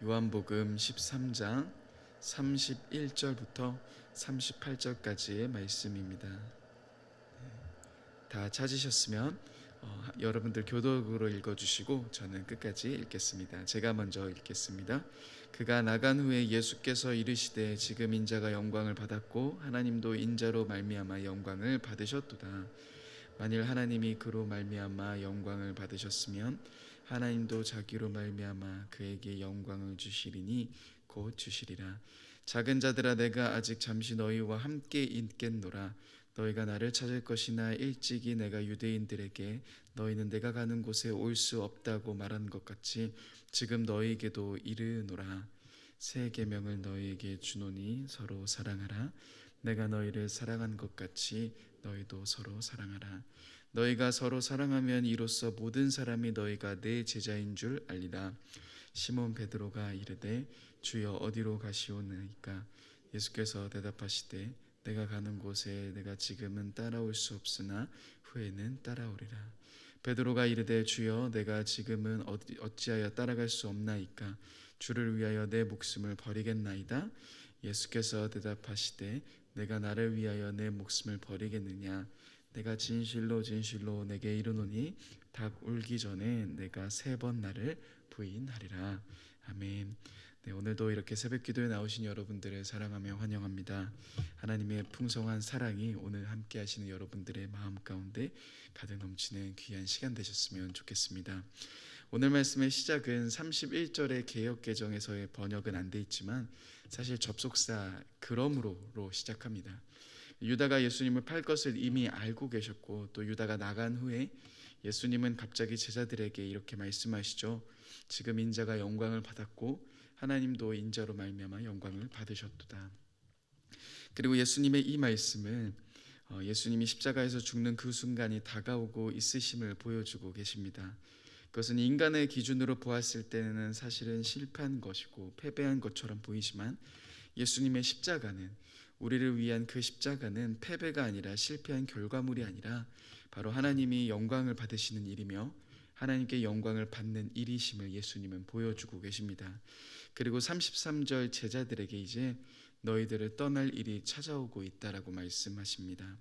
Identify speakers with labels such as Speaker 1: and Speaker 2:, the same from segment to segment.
Speaker 1: 요한복음 13장 31절부터 38절까지의 말씀입니다. 다 찾으셨으면 여러분들 교독으로 읽어주시고 저는 끝까지 읽겠습니다. 제가 먼저 읽겠습니다. 그가 나간 후에 예수께서 이르시되 지금 인자가 영광을 받았고 하나님도 인자로 말미암아 영광을 받으셨도다. 만일 하나님이 그로 말미암아 영광을 받으셨으면 하나님도 자기로 말미암아 그에게 영광을 주시리니 곧 주시리라. 작은 자들아, 내가 아직 잠시 너희와 함께 있겠노라. 너희가 나를 찾을 것이나 일찍이 내가 유대인들에게 너희는 내가 가는 곳에 올 수 없다고 말한 것 같이 지금 너희에게도 이르노라. 새 계명을 너희에게 주노니 서로 사랑하라. 내가 너희를 사랑한 것 같이 너희도 서로 사랑하라. 너희가 서로 사랑하면 이로써 모든 사람이 너희가 내 제자인 줄 알리라. 시몬 베드로가 이르되 주여 어디로 가시오나이까? 예수께서 대답하시되 내가 가는 곳에 내가 지금은 따라올 수 없으나 후에는 따라오리라. 베드로가 이르되 주여 내가 지금은 어찌하여 따라갈 수 없나이까? 주를 위하여 내 목숨을 버리겠나이다. 예수께서 대답하시되 내가 나를 위하여 내 목숨을 버리겠느냐? 내가 진실로 진실로 내게 이르노니 닭 울기 전에 내가 3번 나를 부인하리라. 아멘. 네, 오늘도 이렇게 새벽기도에 나오신 여러분들을 사랑하며 환영합니다. 하나님의 풍성한 사랑이 오늘 함께 하시는 여러분들의 마음 가운데 가득 넘치는 귀한 시간 되셨으면 좋겠습니다. 오늘 말씀의 시작은 31절의 개역개정에서의 번역은 안 돼 있지만 사실 접속사 그러므로로 시작합니다. 유다가 예수님을 팔 것을 이미 알고 계셨고 또 유다가 나간 후에 예수님은 갑자기 제자들에게 이렇게 말씀하시죠. 지금 인자가 영광을 받았고 하나님도 인자로 말미암아 영광을 받으셨도다. 그리고 예수님의 이 말씀은 예수님이 십자가에서 죽는 그 순간이 다가오고 있으심을 보여주고 계십니다. 그것은 인간의 기준으로 보았을 때는 사실은 실패한 것이고 패배한 것처럼 보이지만 예수님의 십자가는, 우리를 위한 그 십자가는 패배가 아니라 실패한 결과물이 아니라 바로 하나님이 영광을 받으시는 일이며 하나님께 영광을 받는 일이심을 예수님은 보여주고 계십니다. 그리고 33절 제자들에게 이제 너희들을 떠날 일이 찾아오고 있다라고 말씀하십니다.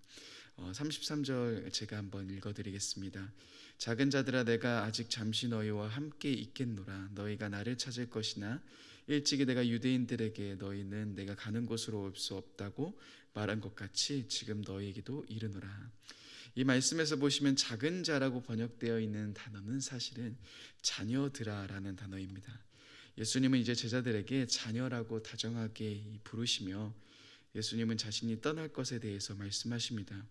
Speaker 1: 33절 제가 한번 읽어드리겠습니다. 작은 자들아, 내가 아직 잠시 너희와 함께 있겠노라. 너희가 나를 찾을 것이나 일찍이 내가 유대인들에게 너희는 내가 가는 곳으로 올 수 없다고 말한 것 같이 지금 너희에게도 이르노라. 이 말씀에서 보시면 작은 자라고 번역되어 있는 단어는 사실은 자녀들아라는 단어입니다. 예수님은 이제 제자들에게 자녀라고 다정하게 부르시며 예수님은 자신이 떠날 것에 대해서 말씀하십니다.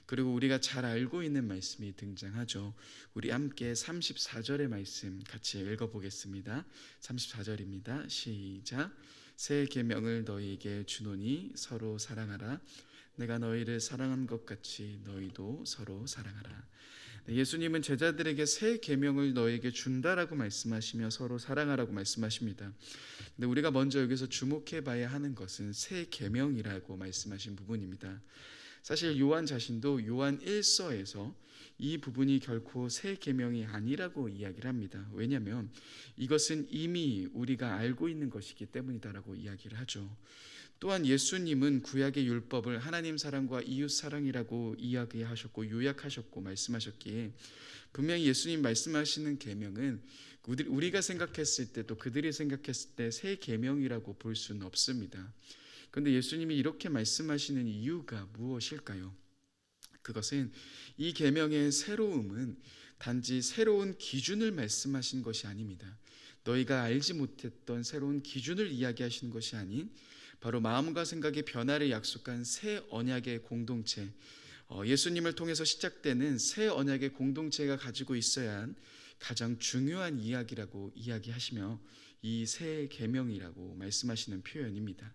Speaker 1: 그리고 우리가 잘 알고 있는 말씀이 등장하죠. 우리 함께 34절의 말씀 같이 읽어보겠습니다. 34절입니다. 시작. 새 계명을 너희에게 주노니 서로 사랑하라. 내가 너희를 사랑한 것 같이 너희도 서로 사랑하라. 예수님은 제자들에게 새 계명을 너희에게 준다라고 말씀하시며 서로 사랑하라고 말씀하십니다. 근데 우리가 먼저 여기서 주목해 봐야 하는 것은 새 계명이라고 말씀하신 부분입니다. 사실 요한 자신도 요한 1서에서 이 부분이 결코 새 계명이 아니라고 이야기를 합니다. 왜냐하면 이것은 이미 우리가 알고 있는 것이기 때문이다라고 이야기를 하죠. 또한 예수님은 구약의 율법을 하나님 사랑과 이웃 사랑이라고 이야기하셨고 요약하셨고 말씀하셨기에 분명히 예수님 말씀하시는 계명은 우리가 생각했을 때 또 그들이 생각했을 때 새 계명이라고 볼 수는 없습니다. 그런데 예수님이 이렇게 말씀하시는 이유가 무엇일까요? 그것은 이 계명의 새로움은 단지 새로운 기준을 말씀하신 것이 아닙니다. 너희가 알지 못했던 새로운 기준을 이야기하시는 것이 아닌 바로 마음과 생각의 변화를 약속한 새 언약의 공동체, 예수님을 통해서 시작되는 새 언약의 공동체가 가지고 있어야 한 가장 중요한 이야기라고 이야기하시며 이 새 계명이라고 말씀하시는 표현입니다.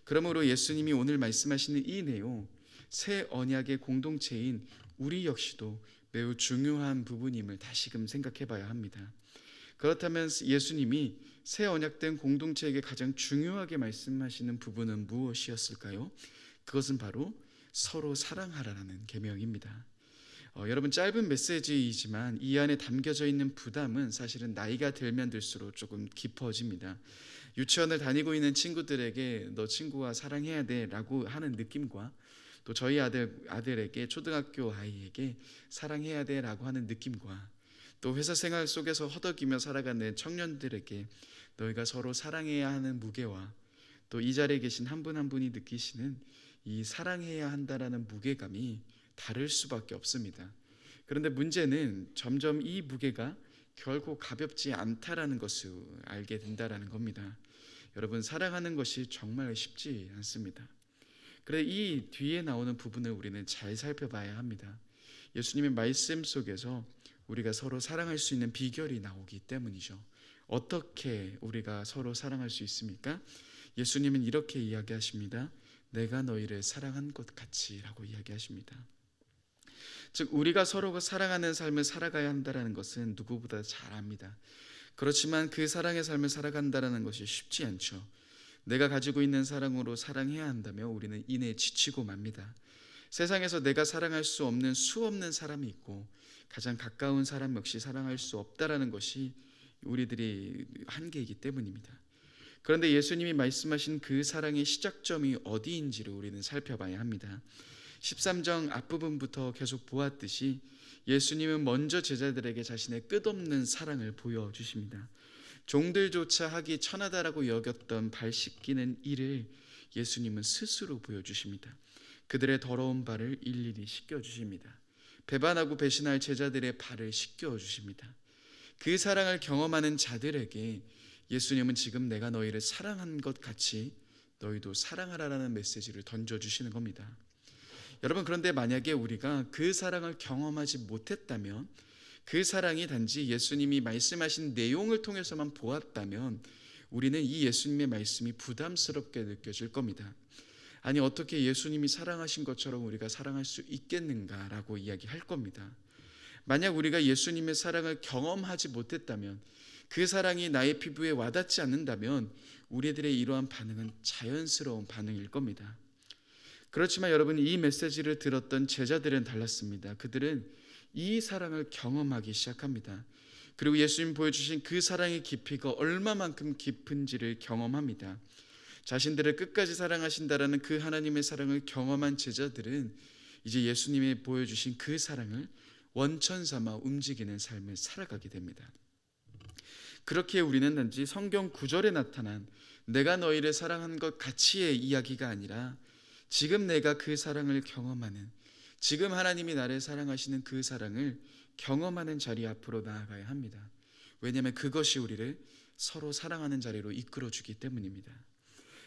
Speaker 1: 그러므로 예수님이 오늘 말씀하시는 이 내용, 새 언약의 공동체인 우리 역시도 매우 중요한 부분임을 다시금 생각해 봐야 합니다. 그렇다면 예수님이 새 언약된 공동체에게 가장 중요하게 말씀하시는 부분은 무엇이었을까요? 그것은 바로 서로 사랑하라는 계명입니다. 여러분, 짧은 메시지이지만 이 안에 담겨져 있는 부담은 사실은 나이가 들면 들수록 조금 깊어집니다. 유치원을 다니고 있는 친구들에게 너 친구와 사랑해야 돼라고 하는 느낌과 또 저희 아들에게 초등학교 아이에게 사랑해야 돼라고 하는 느낌과 또 회사 생활 속에서 허덕이며 살아가는 청년들에게 너희가 서로 사랑해야 하는 무게와 또 이 자리에 계신 한 분 한 분이 느끼시는 이 사랑해야 한다라는 무게감이 다를 수밖에 없습니다. 그런데 문제는 점점 이 무게가 결코 가볍지 않다라는 것을 알게 된다라는 겁니다. 여러분, 사랑하는 것이 정말 쉽지 않습니다. 그래, 이 뒤에 나오는 부분을 우리는 잘 살펴봐야 합니다. 예수님의 말씀 속에서 우리가 서로 사랑할 수 있는 비결이 나오기 때문이죠. 어떻게 우리가 서로 사랑할 수 있습니까? 예수님은 이렇게 이야기하십니다. 내가 너희를 사랑한 것 같이라고 이야기하십니다. 즉, 우리가 서로가 사랑하는 삶을 살아가야 한다는 것은 누구보다 잘 압니다. 그렇지만 그 사랑의 삶을 살아간다는 것이 쉽지 않죠. 내가 가지고 있는 사랑으로 사랑해야 한다면 우리는 이내 지치고 맙니다. 세상에서 내가 사랑할 수 없는 수없는 사람이 있고 가장 가까운 사람 역시 사랑할 수 없다라는 것이 우리들이 한계이기 때문입니다. 그런데 예수님이 말씀하신 그 사랑의 시작점이 어디인지를 우리는 살펴봐야 합니다. 13장 앞부분부터 계속 보았듯이 예수님은 먼저 제자들에게 자신의 끝없는 사랑을 보여주십니다. 종들조차 하기 천하다라고 여겼던 발 씻기는 일을 예수님은 스스로 보여주십니다. 그들의 더러운 발을 일일이 씻겨주십니다. 배반하고 배신할 제자들의 발을 씻겨주십니다. 그 사랑을 경험하는 자들에게 예수님은 지금 내가 너희를 사랑한 것 같이 너희도 사랑하라라는 메시지를 던져주시는 겁니다. 여러분, 그런데 만약에 우리가 그 사랑을 경험하지 못했다면, 그 사랑이 단지 예수님이 말씀하신 내용을 통해서만 보았다면 우리는 이 예수님의 말씀이 부담스럽게 느껴질 겁니다. 아니, 어떻게 예수님이 사랑하신 것처럼 우리가 사랑할 수 있겠는가라고 이야기할 겁니다. 만약 우리가 예수님의 사랑을 경험하지 못했다면, 그 사랑이 나의 피부에 와닿지 않는다면 우리들의 이러한 반응은 자연스러운 반응일 겁니다. 그렇지만 여러분, 이 메시지를 들었던 제자들은 달랐습니다. 그들은 이 사랑을 경험하기 시작합니다. 그리고 예수님 보여주신 그 사랑의 깊이가 얼마만큼 깊은지를 경험합니다. 자신들을 끝까지 사랑하신다라는 그 하나님의 사랑을 경험한 제자들은 이제 예수님이 보여주신 그 사랑을 원천 삼아 움직이는 삶을 살아가게 됩니다. 그렇게 우리는 단지 성경 구절에 나타난 내가 너희를 사랑한 것 같이의 이야기가 아니라 지금 내가 그 사랑을 경험하는, 지금 하나님이 나를 사랑하시는 그 사랑을 경험하는 자리 앞으로 나아가야 합니다. 왜냐하면 그것이 우리를 서로 사랑하는 자리로 이끌어주기 때문입니다.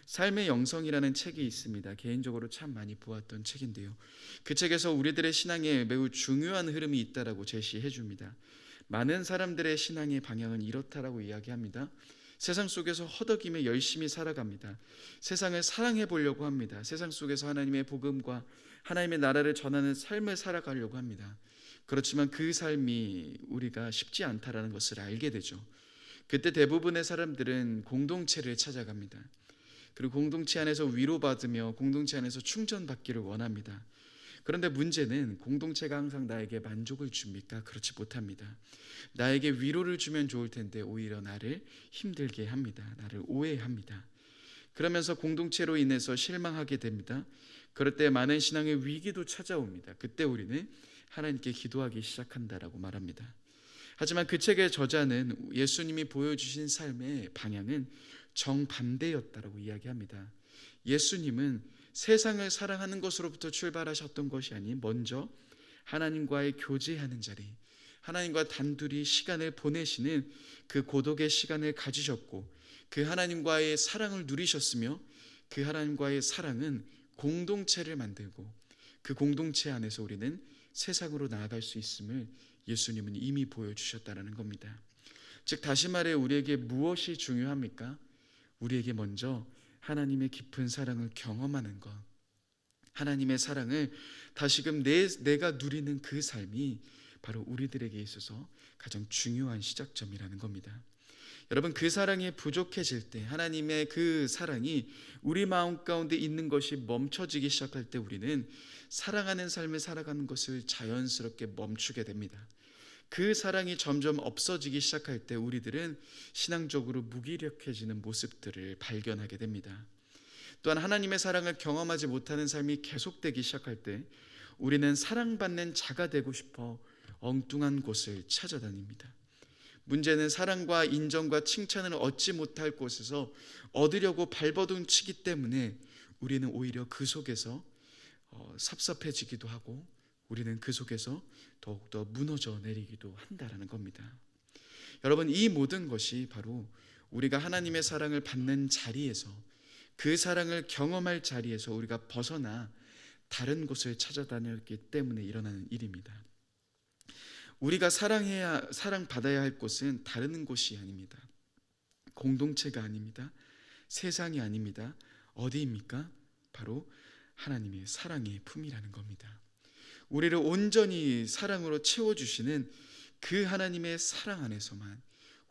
Speaker 1: 삶의 영성이라는 책이 있습니다. 개인적으로 참 많이 보았던 책인데요, 그 책에서 우리들의 신앙에 매우 중요한 흐름이 있다라고 제시해 줍니다. 많은 사람들의 신앙의 방향은 이렇다라고 이야기합니다. 세상 속에서 허덕이며 열심히 살아갑니다. 세상을 사랑해 보려고 합니다. 세상 속에서 하나님의 복음과 하나님의 나라를 전하는 삶을 살아가려고 합니다. 그렇지만 그 삶이 우리가 쉽지 않다라는 것을 알게 되죠. 그때 대부분의 사람들은 공동체를 찾아갑니다. 그리고 공동체 안에서 위로받으며 공동체 안에서 충전받기를 원합니다. 그런데 문제는 공동체가 항상 나에게 만족을 줍니까? 그렇지 못합니다. 나에게 위로를 주면 좋을 텐데 오히려 나를 힘들게 합니다. 나를 오해합니다. 그러면서 공동체로 인해서 실망하게 됩니다. 그럴 때 많은 신앙의 위기도 찾아옵니다. 그때 우리는 하나님께 기도하기 시작한다라고 말합니다. 하지만 그 책의 저자는 예수님이 보여주신 삶의 방향은 정반대였다라고 이야기합니다. 예수님은 세상을 사랑하는 것으로부터 출발하셨던 것이 아닌 먼저 하나님과의 교제하는 자리, 하나님과 단둘이 시간을 보내시는 그 고독의 시간을 가지셨고 그 하나님과의 사랑을 누리셨으며 그 하나님과의 사랑은 공동체를 만들고 그 공동체 안에서 우리는 세상으로 나아갈 수 있음을 예수님은 이미 보여주셨다는 겁니다. 즉 다시 말해 우리에게 무엇이 중요합니까? 우리에게 먼저 하나님의 깊은 사랑을 경험하는 것, 하나님의 사랑을 다시금 내가 누리는 그 삶이 바로 우리들에게 있어서 가장 중요한 시작점이라는 겁니다. 여러분, 그 사랑이 부족해질 때, 하나님의 그 사랑이 우리 마음 가운데 있는 것이 멈춰지기 시작할 때 우리는 사랑하는 삶을 살아가는 것을 자연스럽게 멈추게 됩니다. 그 사랑이 점점 없어지기 시작할 때 우리들은 신앙적으로 무기력해지는 모습들을 발견하게 됩니다. 또한 하나님의 사랑을 경험하지 못하는 삶이 계속되기 시작할 때 우리는 사랑받는 자가 되고 싶어 엉뚱한 곳을 찾아다닙니다. 문제는 사랑과 인정과 칭찬을 얻지 못할 곳에서 얻으려고 발버둥 치기 때문에 우리는 오히려 그 속에서 섭섭해지기도 하고 우리는 그 속에서 더욱더 무너져 내리기도 한다라는 겁니다. 여러분, 이 모든 것이 바로 우리가 하나님의 사랑을 받는 자리에서, 그 사랑을 경험할 자리에서 우리가 벗어나 다른 곳을 찾아다녔기 때문에 일어나는 일입니다. 우리가 사랑받아야 할 곳은 다른 곳이 아닙니다. 공동체가 아닙니다. 세상이 아닙니다. 어디입니까? 바로 하나님의 사랑의 품이라는 겁니다. 우리를 온전히 사랑으로 채워주시는 그 하나님의 사랑 안에서만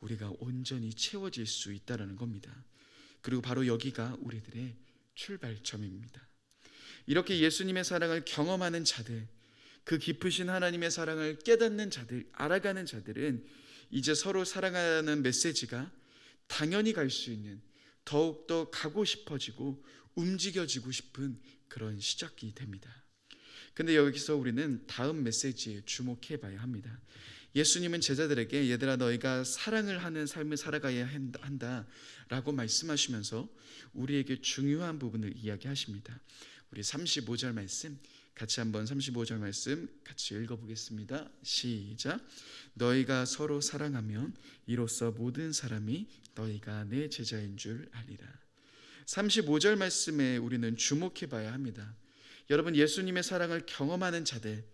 Speaker 1: 우리가 온전히 채워질 수 있다는 겁니다. 그리고 바로 여기가 우리들의 출발점입니다. 이렇게 예수님의 사랑을 경험하는 자들, 그 깊으신 하나님의 사랑을 깨닫는 자들, 알아가는 자들은 이제 서로 사랑하는 메시지가 당연히 갈 수 있는, 더욱더 가고 싶어지고 움직여지고 싶은 그런 시작이 됩니다. 근데 여기서 우리는 다음 메시지에 주목해 봐야 합니다. 예수님은 제자들에게 얘들아 너희가 사랑을 하는 삶을 살아가야 한다 라고 말씀하시면서 우리에게 중요한 부분을 이야기하십니다. 우리 35절 말씀 같이 한번 35절 말씀 같이 읽어보겠습니다. 시작. 너희가 서로 사랑하면 이로써 모든 사람이 너희가 내 제자인 줄 알리라. 35절 말씀에 우리는 주목해 봐야 합니다. 여러분, 예수님의 사랑을 경험하는 자들,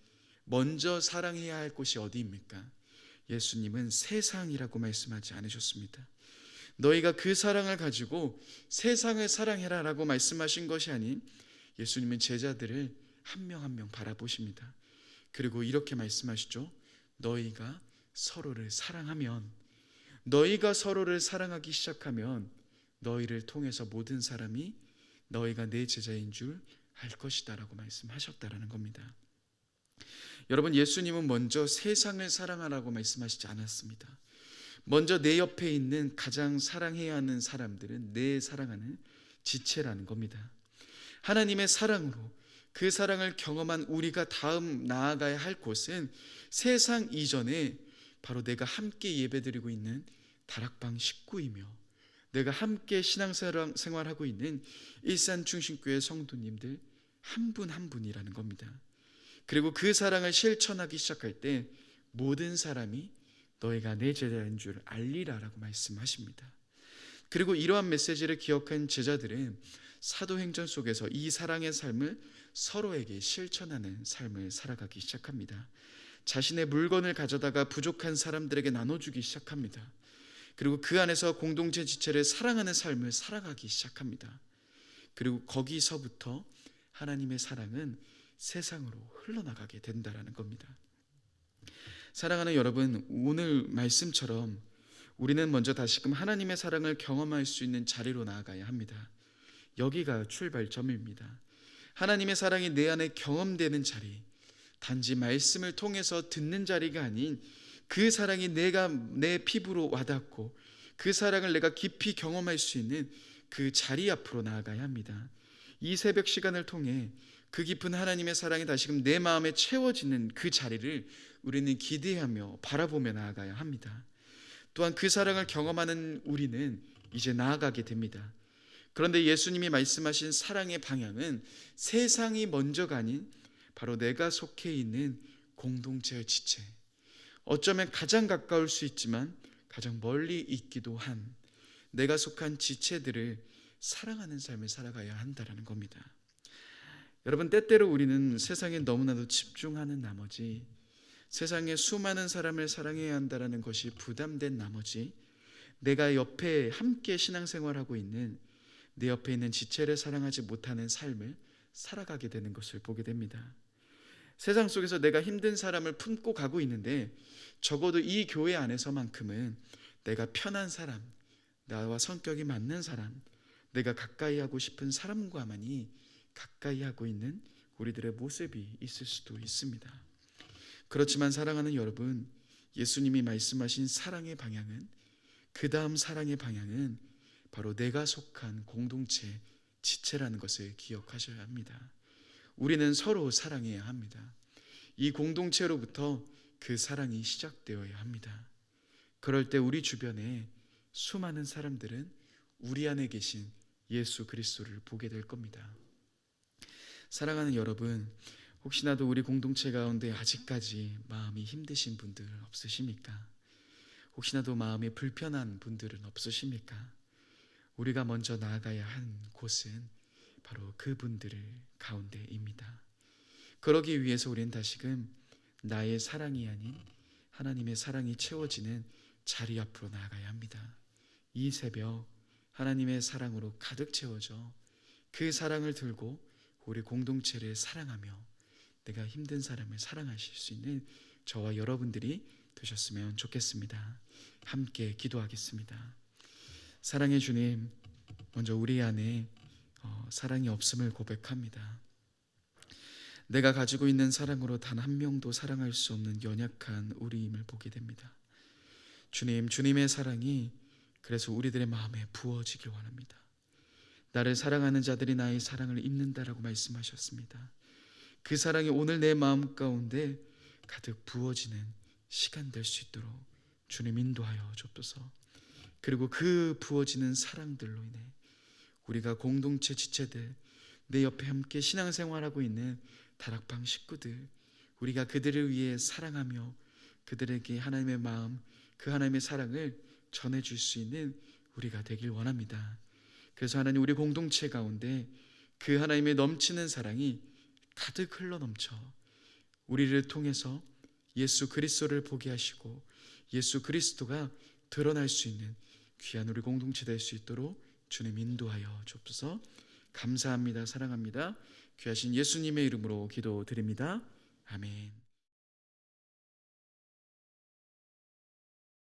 Speaker 1: 먼저 사랑해야 할 곳이 어디입니까? 예수님은 세상이라고 말씀하지 않으셨습니다. 너희가 그 사랑을 가지고 세상을 사랑해라 라고 말씀하신 것이 아닌 예수님은 제자들을 한 명 한 명 바라보십니다. 그리고 이렇게 말씀하시죠. 너희가 서로를 사랑하면, 너희가 서로를 사랑하기 시작하면 너희를 통해서 모든 사람이 너희가 내 제자인 줄 알 것이다 라고 말씀하셨다라는 겁니다. 여러분, 예수님은 먼저 세상을 사랑하라고 말씀하시지 않았습니다. 먼저 내 옆에 있는 가장 사랑해야 하는 사람들은 내 사랑하는 지체라는 겁니다. 하나님의 사랑으로 그 사랑을 경험한 우리가 다음 나아가야 할 곳은 세상 이전에 바로 내가 함께 예배드리고 있는 다락방 식구이며 내가 함께 신앙생활하고 있는 일산중심교회 성도님들 한 분 한 분이라는 겁니다. 그리고 그 사랑을 실천하기 시작할 때 모든 사람이 너희가 내 제자인 줄 알리라라고 말씀하십니다. 그리고 이러한 메시지를 기억한 제자들은 사도행전 속에서 이 사랑의 삶을 서로에게 실천하는 삶을 살아가기 시작합니다. 자신의 물건을 가져다가 부족한 사람들에게 나눠주기 시작합니다. 그리고 그 안에서 공동체 지체를 사랑하는 삶을 살아가기 시작합니다. 그리고 거기서부터 하나님의 사랑은 세상으로 흘러나가게 된다는 겁니다. 사랑하는 여러분, 오늘 말씀처럼 우리는 먼저 다시금 하나님의 사랑을 경험할 수 있는 자리로 나아가야 합니다. 여기가 출발점입니다. 하나님의 사랑이 내 안에 경험되는 자리, 단지 말씀을 통해서 듣는 자리가 아닌 그 사랑이 내 피부로 와닿고 그 사랑을 내가 깊이 경험할 수 있는 그 자리 앞으로 나아가야 합니다. 이 새벽 시간을 통해 그 깊은 하나님의 사랑이 다시금 내 마음에 채워지는 그 자리를 우리는 기대하며 바라보며 나아가야 합니다. 또한 그 사랑을 경험하는 우리는 이제 나아가게 됩니다. 그런데 예수님이 말씀하신 사랑의 방향은 세상이 먼저가 아닌 바로 내가 속해 있는 공동체의 지체, 어쩌면 가장 가까울 수 있지만 가장 멀리 있기도 한 내가 속한 지체들을 사랑하는 삶을 살아가야 한다는 겁니다. 여러분, 때때로 우리는 세상에 너무나도 집중하는 나머지 세상에 수많은 사람을 사랑해야 한다는 것이 부담된 나머지 내가 옆에 함께 신앙생활하고 있는 내 옆에 있는 지체를 사랑하지 못하는 삶을 살아가게 되는 것을 보게 됩니다. 세상 속에서 내가 힘든 사람을 품고 가고 있는데 적어도 이 교회 안에서만큼은 내가 편한 사람, 나와 성격이 맞는 사람, 내가 가까이 하고 싶은 사람과만이 가까이 하고 있는 우리들의 모습이 있을 수도 있습니다. 그렇지만 사랑하는 여러분, 예수님이 말씀하신 사랑의 방향은, 그 다음 사랑의 방향은 바로 내가 속한 공동체, 지체라는 것을 기억하셔야 합니다. 우리는 서로 사랑해야 합니다. 이 공동체로부터 그 사랑이 시작되어야 합니다. 그럴 때 우리 주변에 수많은 사람들은 우리 안에 계신 예수 그리스도를 보게 될 겁니다. 사랑하는 여러분, 혹시나도 우리 공동체 가운데 아직까지 마음이 힘드신 분들 없으십니까? 혹시나도 마음이 불편한 분들은 없으십니까? 우리가 먼저 나아가야 한 곳은 바로 그분들 가운데입니다. 그러기 위해서 우리는 다시금 나의 사랑이 아닌 하나님의 사랑이 채워지는 자리 앞으로 나아가야 합니다. 이 새벽 하나님의 사랑으로 가득 채워져 그 사랑을 들고 우리 공동체를 사랑하며 내가 힘든 사람을 사랑하실 수 있는 저와 여러분들이 되셨으면 좋겠습니다. 함께 기도하겠습니다. 사랑의 주님, 먼저 우리 안에 사랑이 없음을 고백합니다. 내가 가지고 있는 사랑으로 단 한 명도 사랑할 수 없는 연약한 우리임을 보게 됩니다. 주님, 주님의 사랑이 그래서 우리들의 마음에 부어지길 원합니다. 나를 사랑하는 자들이 나의 사랑을 입는다라고 말씀하셨습니다. 그 사랑이 오늘 내 마음 가운데 가득 부어지는 시간 될 수 있도록 주님 인도하여 주옵소서. 그리고 그 부어지는 사랑들로 인해 우리가 공동체 지체들, 내 옆에 함께 신앙생활하고 있는 다락방 식구들, 우리가 그들을 위해 사랑하며 그들에게 하나님의 마음, 그 하나님의 사랑을 전해줄 수 있는 우리가 되길 원합니다. 그래서 하나님, 우리 공동체 가운데 그 하나님의 넘치는 사랑이 가득 흘러넘쳐 우리를 통해서 예수 그리스도를 보게 하시고 예수 그리스도가 드러날 수 있는 귀한 우리 공동체 될 수 있도록 주님 인도하여 주옵소서. 감사합니다. 사랑합니다. 귀하신 예수님의 이름으로 기도드립니다. 아멘.